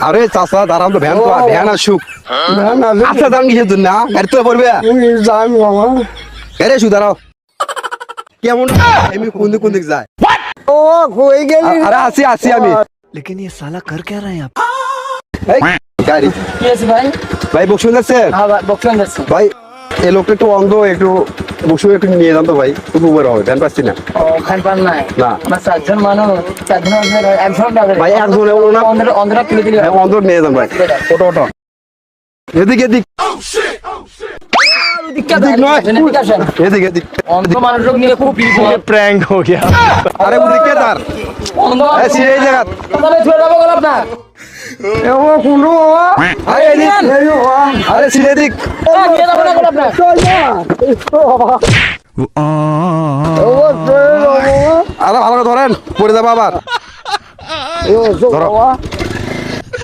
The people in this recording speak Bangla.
আরে চাচা দাঁড়ান তো ভ্যান আসুক। আচ্ছা দাঁড়ান কিসের জন্য গাড়ি তো পড়বে গাড়ি আসুক দাঁড়াও কেমন এমনি কোন দিক যায় আরে আসি আমি लेकिन ये साला कर क्या रहा है यहाँ এই, গাড়ি ভাই বক্সুন যাচ্ছেন ভাই এই লোকটা একটু অন্ধ একটু বসু একটু নিয়ে যান তো ভাই খুব উপরে হবে ভ্যান পাচ্ছি না না ভাই একজন হ্যাঁ, অন্ধ নিয়ে যান ভাই ওটো এদিক এদিক এদিক प्रैंक हो गया আরে উদিক কে তার এই জায়গা আরে এদিক আরে সিরে দিক আরে ভালো করে ধরেন পড়ে যাবো আবার ধরো